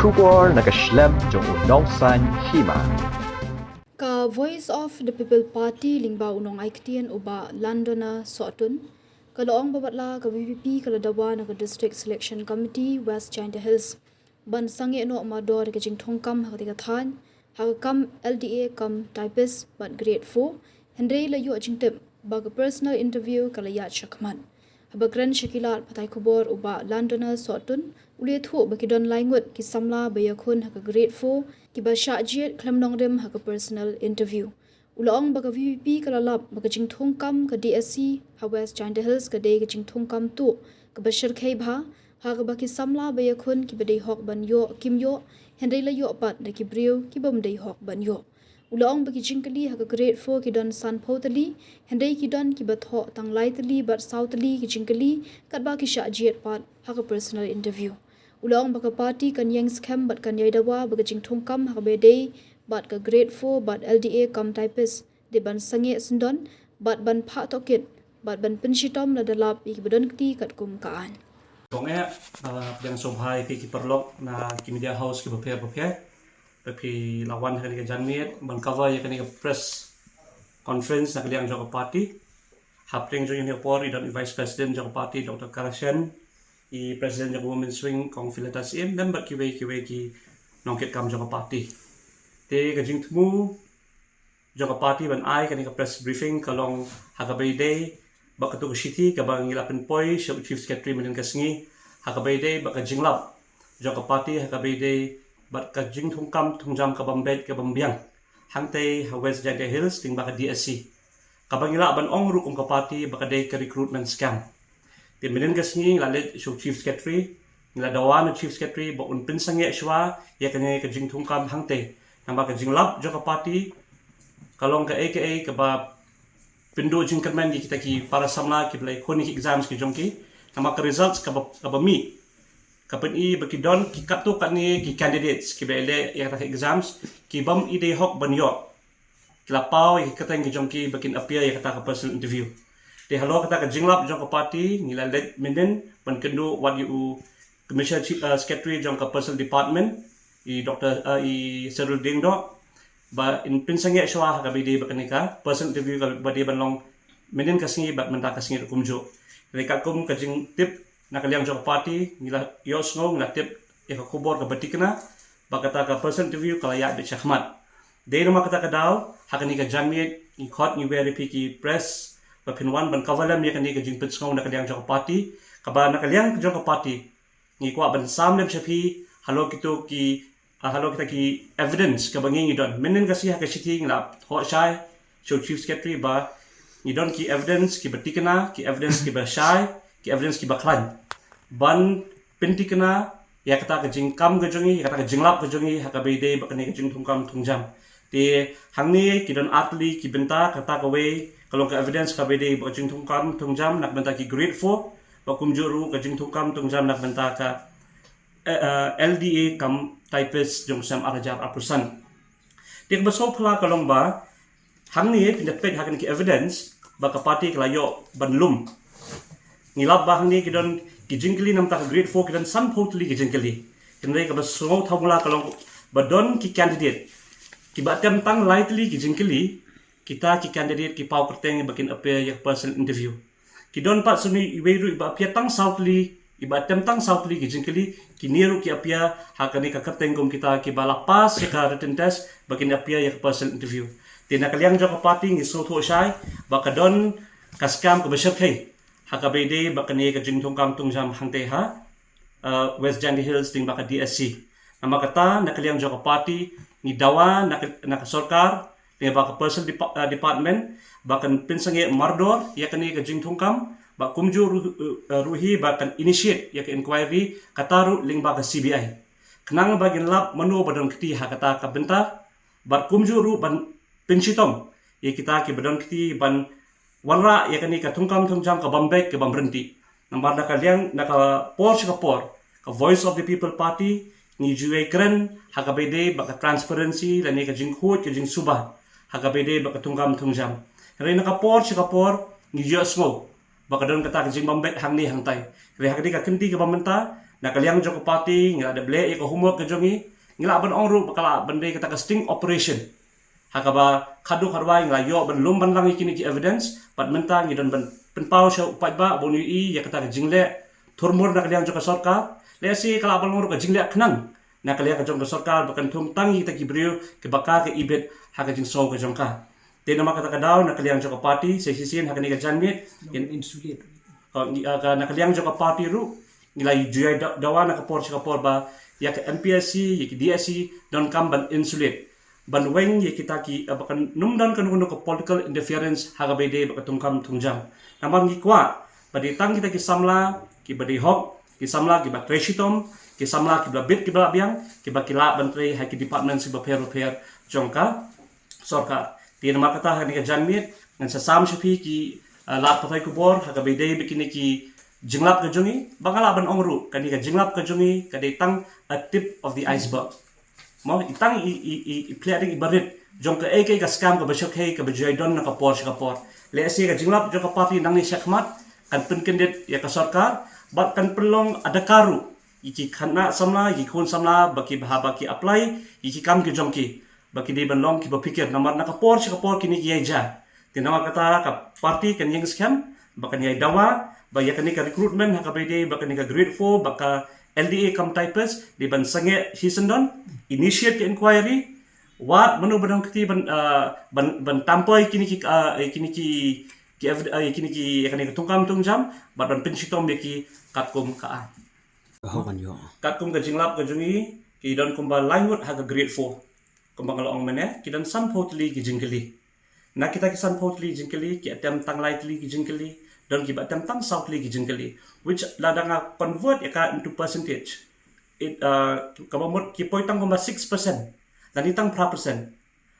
Shubor nakaslem jong unongsan Hima. Ka Voice of the People Party lingba unong aiktian uba Londona Sotun. Kaloong Watla ka VPP kala Dawa na ka District Selection Committee West China Hills. Ban Sangeh no amador ka jing Thungkam ha ka than ha kam LDA kam typist ban grade 4 Hynrei la yu jing tip ba ka personal interview kala Ïaid Shakhmat. Habagran Shakilat patai kubor uba Londona Sotun ule thu bakidon laingut ki samla bayakun ha ka grade 4 ki ba Ïaid klam nongrim ha ka personal interview. Ulaong baka VPP kalalap baka jing Thungkam ka DSC ha West China Hills ka day ka jing Thungkam tu ka ba Shyrkhei bha ha ka baki samla bayakun ki ba day hok ban yo kim yo Hynrei la yo pat da ki briu ki bam day hok ban yo. Ulaong baki jingkali ha ka grade 4 ki don san potali Hynrei ki don ki ba tho tang laitali bat sautali ki jingkali kat ba ki Ïaid pat ha ka personal interview. Ulaong baka party kan yang scam bat kan Dawa baka jing Thungkam ha ka be day bat ka grade 4 bat LDA kam typist di ban Sangeh sendon bat ban pha tokit bat ban penshitom la dalap ik badon kti kat kum kaan. Sangeh yang sobhai ki perlok na ki media house ki baphe tapi lawan kan ke janmit ban cover ya kan ke press conference nak liang joko party hapling jo ni por dan vice president joko party Dr. Karashen i president joko women swing kong filatas in dan bat ki nongket kam joko party te ka jing tmu joko party ban ai kan ke press briefing kalong hakabai day bakatu ke city ka bang ilapen poi chief secretary men kasngi hakabai day baka jinglap joko party hakabai day bat ka jing Thungkam Thungjam ka bambet ka bambiang hangte ha West China Hills ting baka DSC kabangila ban ong ru kum ka party baka day ka recruitment scam ti menen kasngi lalet show chief secretary ngila Dawa na chief secretary ba un pinsangye shwa ya kanya ka jing Thungkam hangte nang baka jinglap jo ka party kalong ka aka ka ba pindo jing kerman kita ki para samla ki blai khoni exams ki jongki nang baka results ka ba mi kapan i baki don ki kaptu kat ni ki candidates ki bele yang tak exams ki bam ide hok ban yo klapau ki kata ki jongki bakin appear ya kata ka personal interview de halo kata ka jinglap jong ka party ngila let menden ban kendu what you commissioner secretary jong ka personal department I Dr. I Serul Dingdo ba in pinsangye shwa ka bide bakanika personal interview ka bade ban long menden kasngi bat menta kasngi kumjo rekat kum ka jing tip nakaliang jok party ngila yos ngong na tip ya ka kubor ka batikna bakata ka person interview kala Ïaid de Shakhmat de no makata ka daw hakani ka janmit I khot ni very picky press ba pinwan ban kavalam ya kani ka jing pits ngong nakaliang jok party ka ba nakaliang jok party ngi kwa ban samlem shapi halo kita ki evidence ka bangi don menen ka siya ka shiti ngla ho shai show chief secretary ba ni don ki evidence ki batikna ki evidence ki ba shai ki evidence ki baklan ban pinti kena ya kata ke jingkam ke jongi ya kata ke jinglap ke jongi haka bede bakane ke jing Thungkam Thungjam te hangni ki don atli ki benta kata ke we kalau ke evidence ka bede bak jing Thungkam Thungjam nak benta ki grade 4 bakum juru ke jing Thungkam Thungjam nak benta ka LDA kam typist jong sam arajar apusan te ke beso pula kalong ba hangni pindah pek hakan ki evidence baka party kelayo banlum ngilap bah ni kidon kijingkali nam tak grade 4 kidon san potli kijingkali Hynrei ka basong thamula kalong badon ki candidate ki batem tang lightly kijingkali kita ki candidate ki pau kerteng bakin appear ya personal interview kidon pat suni iweru iba appear tang southly iba tem tang southly kijingkali ki niru ki appear hakani ka kerteng gum kita ki balapas ka written test bakin appear ya personal interview tina kaliang jo ka party ngi so tho shai bakadon kaskam ka Shyrkhei hakabede bakane ka jing Thungkam Thungjam hangte ha West China Hills ting baka DSC nama kata nakaliang joko party ni Dawa nak sarkar ting baka personal department bakan pinsange mardor yakani ka jing Thungkam ba kumju ruhi bakan initiate yak inquiry kataru ling baka CBI kenang bagin lab manu badon kiti hakata ka benta bar kumju ru ban pinshitom ya kita ki badon kiti ban wanra ya kani ka Thungkam Thungjam ka bambek ke bamrenti nambar na kaliang naka por ka voice of the people party ni juwe kren hakabede baka transparency lani ka jing khot ka jing subah hakabede baka Thungkam Thungjam re naka por ni juwe smo baka don kata ka jing bambek hangni hangtai re hakadi ka kenti ka bamenta na kaliang joko party ngila ada ble ko homework ke jongi ngila ban ongru bakala bende kata ka sting operation hakaba khadu kharwai ngila yo ban lum ban lang ikini ki evidence pat menta ngi don ban penpau sha upai ba bonu i ya kata ka jingle thurmur na kaliang joko sarkar le si kala ban ngru ka jingle khnang na kaliang ka joko sarkar bakan thum tangi ta ki brio ke baka ke ibet haka jing so ka jongka te nama kata ka daw na kaliang joko party sesisin haka ni ka janmit insulate na kaliang joko party ru ngilai juyai dawa na kapor ba ya ke MPSC ya ke DSC don kam ban insulate ban weng ya kita ki abakan numdan kan kuno ke political interference haga bede ba Thungkam Thungjam namam gi kwa badi tang kita ki samla ki badi hok ki samla ki ba treshitom ki samla ki ba bit ki ba biang ki ba kila bantri ha ki department si ba per jongka sarkar ti nama kata ha ni ka janmit ngan sasam shapi ki lat patai kubor haga bede bikini ki jinglap ke jungi bangala ban ongru kani ka jinglap ke jungi kadai tang a tip of the iceberg mau itang i clearing i barit jong ka ek ka scam ka Shyrkhei ka bajai don na ka por le si ka jinglap jo ka party nang ni Shakhmat kan pun kendit ya ka sarkar bat kan pelong ada karu iki khana samla iki khun samla baki bahaba ki apply iki kam ki jongki baki di ban long ki ba pikir namar na ka por kini ki ja tinama kata ka party kan yang scam bakan yai dawa ba ya kan ni ka recruitment haka bede bakan ni ka grade 4 baka LDA kam typers di ban Sangeh hisendon initiate ke inquiry wat menu badang kiti ban tampai kini ki akan ni Thungkam Thungjam ban pensitom beki katkum ka katkum ka jinglap ka jungi ki don kumba langut haka grade 4 kumba ngalong mene ki dan sam potli ki jingkeli na kita kisan potli jingkeli ki atem tang lightly ki jingkeli dan ki atem tang southly ki jingkeli which ladanga convert ya into percentage it kamamot ki poitang kumba 6% dan itang persen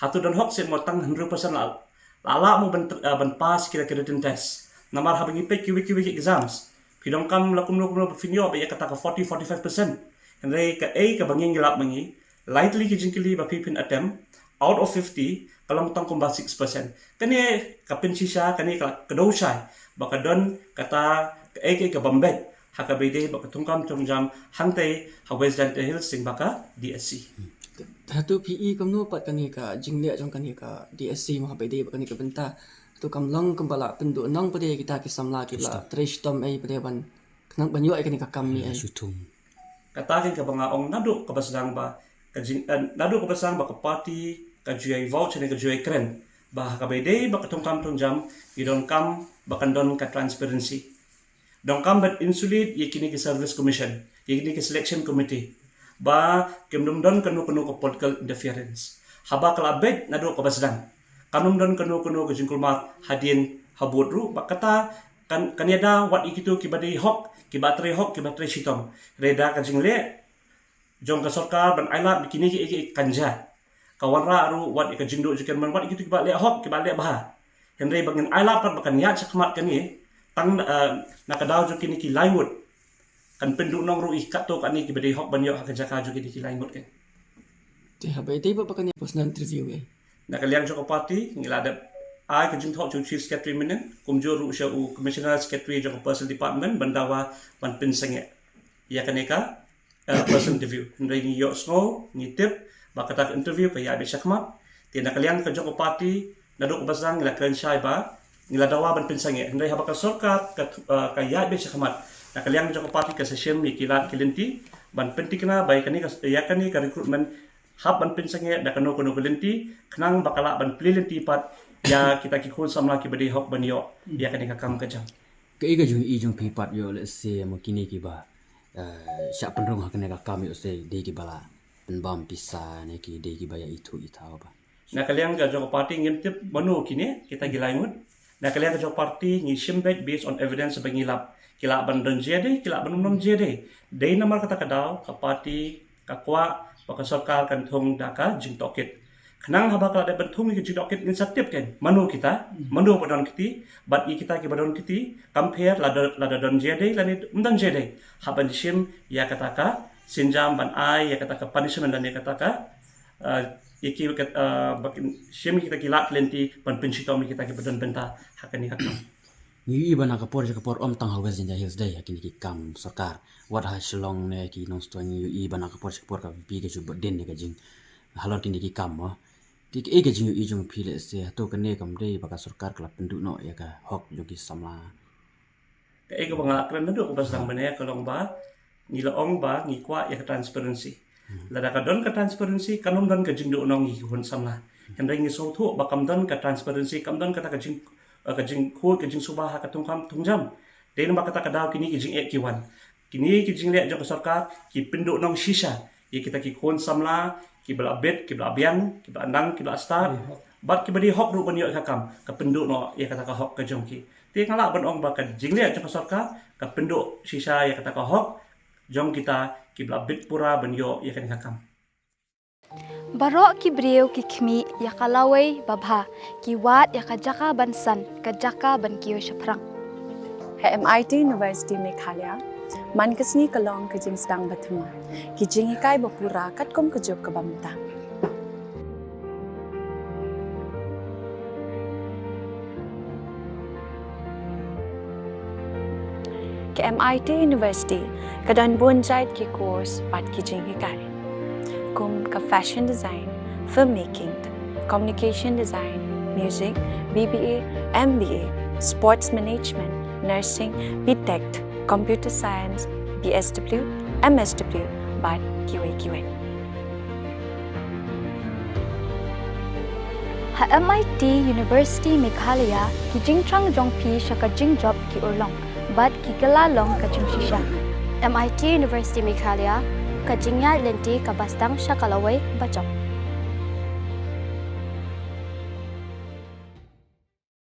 hatu dan hok set mo tang 100% la mo ban pass kira-kira den test namar habangi pe ki exams pidong kam lakum finyo ba ya kata ka 40-45% Hynrei ka ka banging gilap mangi lightly ki jingkeli ba pipin attempt out of 50 kalau tang kumba 6% kani kapin sisa kani ka kedosai baka don kata ka bambet haka bede baka Thungkam Thungjam hangtai hawes dan hills sing baka DSC Hatu PE kamno pat kani ka jingle jong kani ka DSC mo bede kani ka benta tu kam long kembala pendu nong pade kita ki samla ki la tresh tom ai pade ban knang banyu ai kani ka kam ni ai katakin ka bangaong nadu ka basdang ba ka nadu ka basang ba ka party ka juyai voucher ni ka juyai kren ba ka bede ba ka Thungkam Thungjam idon kam bakan don ka transparency don kam bat insulate yakini ki service commission yakini ki selection committee ba kemdum don kanu ka political interference haba kalabet nadu ka basdang kanum don kanu ka jingkulmat hadin habudru ba kata kan kanyada wat ikitu ki badi hok ki batre shitom reda ka jingle jong ka sarkar ban aila bikini ki kanja kawanra aru wat ka jingdo jikan man wat ikitu ki ba le hok ki ba le bah Hynrei bangin aila pat bakan ya Shakhmat kani tang nakadaw jo kini ki laingut kan pendu nong ru ikato kani ki badi hok banyo haka jaka jo kini ki laingut kan te ha bede ba kani personal interview ai nakaliang jo ko party ngilada ai ka jingthok jo chief secretary menen kumjo ru sha u commissioner secretary jo personal department bandawa ban pin Sangeh ya kaneka personal interview Hynrei ni yo snow ni tip bakata interview ka ya be Shakhmat te nakaliang ka jo ko party naduk basang ngila kren syai ba ngila dawa ban pin Sangeh Hynrei habaka sarkat ka Ïaid be Shakhmat nakaliang jo ko party ka session ni kilat kilenti ban pentikna bai kani ka ya kani ka recruitment hab ban pin Sangeh da kano kilenti knang bakala ban plilenti pat ya kita ki khul samla ki badi hok ban yo ya kani ka kam ka jam ke ga jung i jung pipat yo le se mo kini ki ba sya penrong hakne ka kam yo se de ki bala penbam pisa ne ki de ki ba ya itu itau ba na kaliang ga jo party ngintip manu kini kita gilaimut na kaliang ga jo party ngi shimbet based on evidence bangilap kila ban don jede kila ban nom jede dei namar kata kadaw ka party ka kwa ka sarkar kan thong daka jing tokit khnang haba kala de benthung ki jing tokit initiative ken manu kita manu badon kiti bat i kita ki badon kiti compare lada don jede lani umdan jede haban shim ya kata ka sinjam ban ai ya kata ka punishment dan ya kata ka iki bakin shemi kita kilat lenti ban pensitom kita ki badan benta hakani hakam ngi iba na kapor om tang halwes in the hills day kini ki kam sarkar wat ha shlong ne ki nong sto ngi iba na kapor ka pi ke chu den ne ka jing halor kini ki kam mo ki ke jing i jung phi le se to ka ne kam dei ba ka sarkar kala pendu no ya ka hok jo ki samla Ke ga banga kran do ko basang bane ka long ba ni la ong ba ni kwa ya transparency la da ka don ka transparency kanom don ka jing do nong ni hun samla Hynrei ni so thu ba kam don ka transparency kam don ka ta ka jing ko ka jing subah ka Thungkam Thungjam den ba ka ta ka daw kini ki jing ek ki wan kini ki jing le jo ka sarkar ki pendu nong shisha ye kita ki khon samla ki bala bet ki bala biang ki bala nang ki bala star bat ki badi hok ru ban yo ka kam ka pendu no ye kata ka hok ka jong ki ti ngala ban ong ba ka jing le jo ka sarkar ka pendu shisha ye kata ka hok jong kita ki bala bet pura ban yo ye kan ka kam Barok ki breu ki khmi ya kalawai babha ki wat ya kajaka bansan kajaka ban kiyo shaprang. He MIT University Meghalaya man kasni kalong ka jing stang bathuma ki jing ikai bapura katkom ka job ka bamta. Ke MIT University kadan bonjait ki course pat ki jing ikai. Kum ka fashion design, filmmaking, communication design, music, BBA, MBA, sports management, nursing, BTech, computer science, BSW, MSW, but QA. Ha MIT University Meghalaya ki jingtrang jongpi shaka jing job ki urlong but ki kalalong ka jing shisha. MIT University Meghalaya ka jingya lenti ka bastang shakalaway bachok.